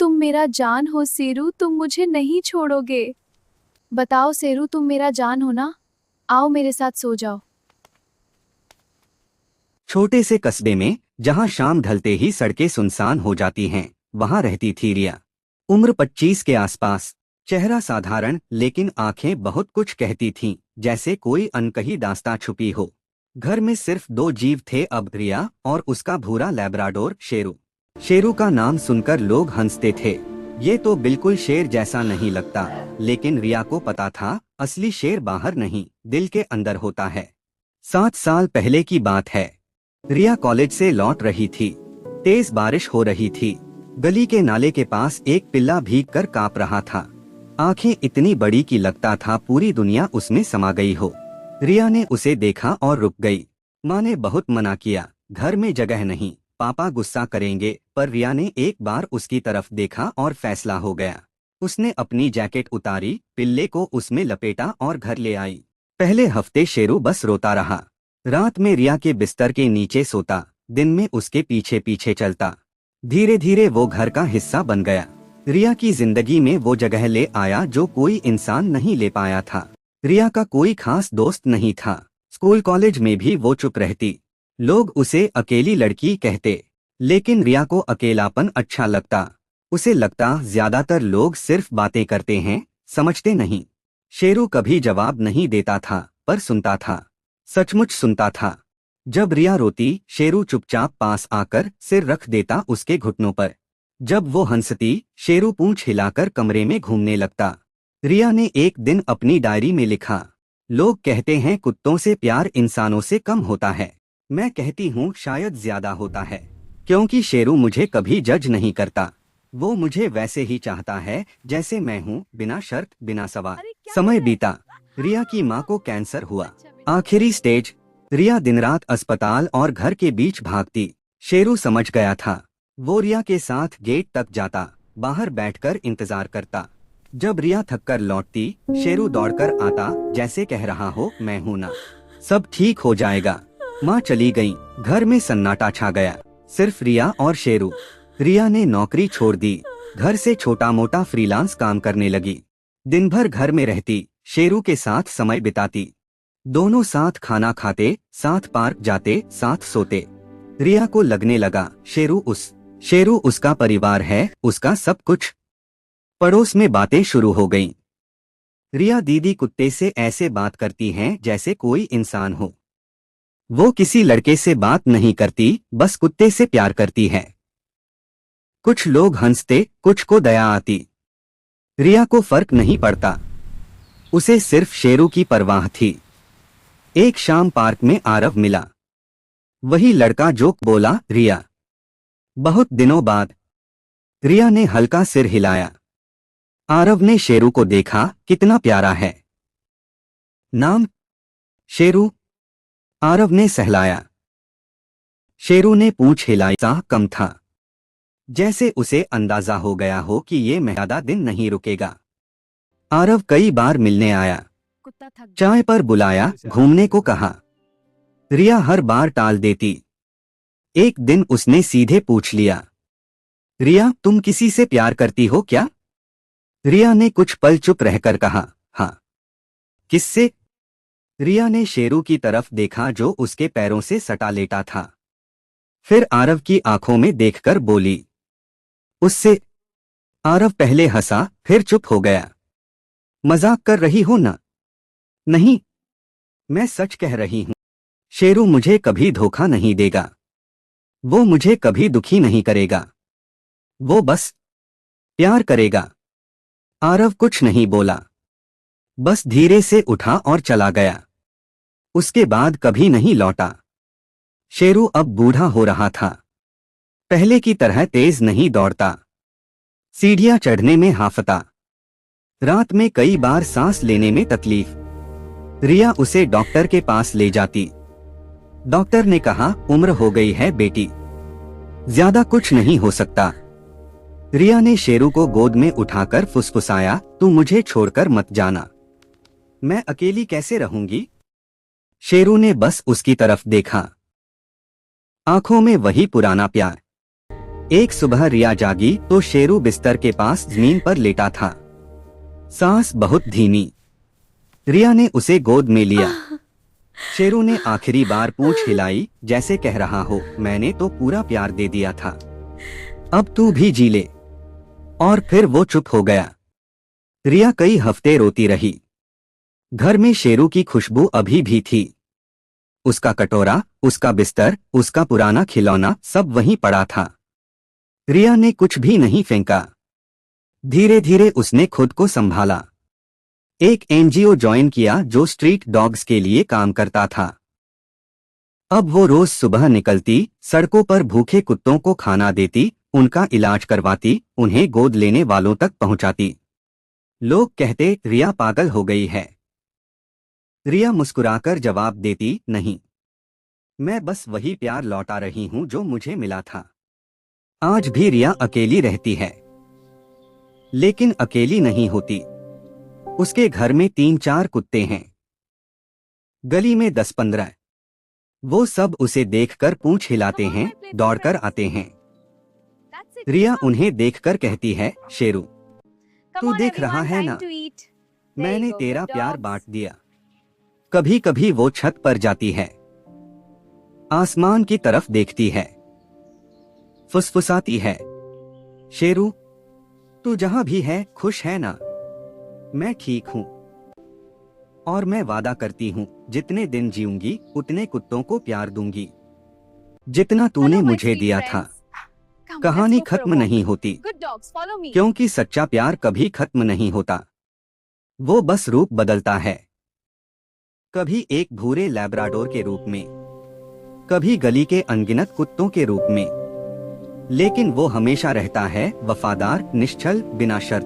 तुम मेरा जान हो शेरू, तुम मुझे नहीं छोड़ोगे। बताओ शेरू, तुम मेरा जान हो ना? आओ मेरे साथ सो जाओ। छोटे से कस्बे में जहां शाम ढलते ही सड़कें सुनसान हो जाती हैं, वहां रहती थी रिया। उम्र 25 के आसपास, चेहरा साधारण लेकिन आंखें बहुत कुछ कहती थीं, जैसे कोई अनकही दास्तां छुपी हो। घर में सिर्फ दो जीव थे अब, रिया और उसका भूरा लैब्राडोर शेरू। शेरू का नाम सुनकर लोग हंसते थे, ये तो बिल्कुल शेर जैसा नहीं लगता। लेकिन रिया को पता था, असली शेर बाहर नहीं, दिल के अंदर होता है। 7 साल पहले की बात है। रिया कॉलेज से लौट रही थी। तेज बारिश हो रही थी। गली के नाले के पास एक पिल्ला भीगकर कांप रहा था। आंखें इतनी बड़ी कि लगता था पूरी दुनिया उसमें समा गई हो। रिया ने उसे देखा और रुक गई। माँ ने बहुत मना किया, घर में जगह नहीं, पापा गुस्सा करेंगे, पर रिया ने एक बार उसकी तरफ देखा और फैसला हो गया। उसने अपनी जैकेट उतारी, पिल्ले को उसमें लपेटा और घर ले आई। पहले हफ्ते शेरू बस रोता रहा। रात में रिया के बिस्तर के नीचे सोता, दिन में उसके पीछे पीछे चलता। धीरे धीरे वो घर का हिस्सा बन गया। रिया की जिंदगी में वो जगह ले आया जो कोई इंसान नहीं ले पाया था। रिया का कोई खास दोस्त नहीं था। स्कूल कॉलेज में भी वो चुप रहती। लोग उसे अकेली लड़की कहते, लेकिन रिया को अकेलापन अच्छा लगता। उसे लगता ज्यादातर लोग सिर्फ बातें करते हैं, समझते नहीं। शेरू कभी जवाब नहीं देता था, पर सुनता था, सचमुच सुनता था। जब रिया रोती, शेरू चुपचाप पास आकर सिर रख देता उसके घुटनों पर। जब वो हंसती, शेरू पूंछ हिलाकर कमरे में घूमने लगता। रिया ने एक दिन अपनी डायरी में लिखा, लोग कहते हैं कुत्तों से प्यार इंसानों से कम होता है। मैं कहती हूँ शायद ज्यादा होता है, क्योंकि शेरू मुझे कभी जज नहीं करता। वो मुझे वैसे ही चाहता है जैसे मैं हूँ, बिना शर्त, बिना सवाल। समय बीता। रिया की माँ को कैंसर हुआ। आखिरी स्टेज। रिया दिन रात अस्पताल और घर के बीच भागती। शेरू समझ गया था। वो रिया के साथ गेट तक जाता, बाहर बैठकर इंतजार करता। जब रिया थककर लौटती, शेरू दौड़कर आता, जैसे कह रहा हो, मैं हूं ना, सब ठीक हो जाएगा। माँ चली गई। घर में सन्नाटा छा गया, सिर्फ रिया और शेरू। रिया ने नौकरी छोड़ दी, घर से छोटा मोटा फ्रीलांस काम करने लगी। दिन भर घर में रहती, शेरू के साथ समय बिताती। दोनों साथ खाना खाते, साथ पार्क जाते, साथ सोते। रिया को लगने लगा शेरू उसका परिवार है, उसका सब कुछ। पड़ोस में बातें शुरू हो गईं। रिया दीदी कुत्ते से ऐसे बात करती हैं जैसे कोई इंसान हो। वो किसी लड़के से बात नहीं करती, बस कुत्ते से प्यार करती है। कुछ लोग हंसते, कुछ को दया आती। रिया को फर्क नहीं पड़ता, उसे सिर्फ शेरू की परवाह थी। एक शाम पार्क में आरव मिला, वही लड़का जो बोला, रिया। बहुत दिनों बाद। रिया ने हल्का सिर हिलाया। आरव ने शेरू को देखा, कितना प्यारा है। नाम? शेरू। आरव ने सहलाया। शेरू ने पूंछ हिलाई, सा कम था, जैसे उसे अंदाजा हो गया हो कि ये ज्यादा दिन नहीं रुकेगा। आरव कई बार मिलने आया, चाय पर बुलाया, घूमने को कहा। रिया हर बार टाल देती। एक दिन उसने सीधे पूछ लिया, रिया, तुम किसी से प्यार करती हो क्या? रिया ने कुछ पल चुप रहकर कहा, हाँ। किससे? रिया ने शेरू की तरफ देखा जो उसके पैरों से सटा लेटा था। फिर आरव की आंखों में देखकर बोली, उससे। आरव पहले हंसा, फिर चुप हो गया। मजाक कर रही हो ना? नहीं, मैं सच कह रही हूं। शेरू मुझे कभी धोखा नहीं देगा। वो मुझे कभी दुखी नहीं करेगा। वो बस प्यार करेगा। आरव कुछ नहीं बोला, बस धीरे से उठा और चला गया। उसके बाद कभी नहीं लौटा। शेरू अब बूढ़ा हो रहा था। पहले की तरह तेज नहीं दौड़ता, सीढ़ियां चढ़ने में हांफता, रात में कई बार सांस लेने में तकलीफ। रिया उसे डॉक्टर के पास ले जाती। डॉक्टर ने कहा, उम्र हो गई है बेटी, ज्यादा कुछ नहीं हो सकता। रिया ने शेरू को गोद में उठाकर फुसफुसाया, तू मुझे छोड़कर मत जाना। मैं अकेली कैसे रहूंगी? शेरू ने बस उसकी तरफ देखा, आंखों में वही पुराना प्यार। एक सुबह रिया जागी तो शेरू बिस्तर के पास जमीन पर लेटा था, सांस बहुत धीमी। रिया ने उसे गोद में लिया। शेरू ने आखिरी बार पूंछ हिलाई, जैसे कह रहा हो, मैंने तो पूरा प्यार दे दिया था, अब तू भी जी ले। और फिर वो चुप हो गया। रिया कई हफ्ते रोती रही। घर में शेरू की खुशबू अभी भी थी। उसका कटोरा, उसका बिस्तर, उसका पुराना खिलौना सब वहीं पड़ा था। रिया ने कुछ भी नहीं फेंका। धीरे धीरे उसने खुद को संभाला। एक एनजीओ ज्वाइन किया जो स्ट्रीट डॉग्स के लिए काम करता था। अब वो रोज सुबह निकलती, सड़कों पर भूखे कुत्तों को खाना देती, उनका इलाज करवाती, उन्हें गोद लेने वालों तक पहुंचाती। लोग कहते रिया पागल हो गई है। रिया मुस्कुराकर जवाब देती, नहीं, मैं बस वही प्यार लौटा रही हूं जो मुझे मिला था। आज भी रिया अकेली रहती है, लेकिन अकेली नहीं होती। उसके घर में 3-4 कुत्ते हैं, गली में 10-15। वो सब उसे देखकर पूंछ हिलाते हैं, दौड़कर आते हैं। रिया उन्हें देखकर कहती है, शेरू, तू देख रहा है ना, मैंने तेरा प्यार बांट दिया। कभी कभी वो छत पर जाती है, आसमान की तरफ देखती है, फुसफुसाती है, शेरू, तू जहां भी है खुश है ना? मैं ठीक हूं, और मैं वादा करती हूं, जितने दिन जीऊंगी उतने कुत्तों को प्यार दूंगी, जितना तूने मुझे दिया था। कहानी खत्म नहीं होती, क्योंकि सच्चा प्यार कभी खत्म नहीं होता। वो बस रूप बदलता है, कभी एक भूरे लैब्राडोर के रूप में, कभी गली के अनगिनत कुत्तों के रूप में, लेकिन वो हमेशा रहता है, वफादार, निश्चल, बिना शर्त।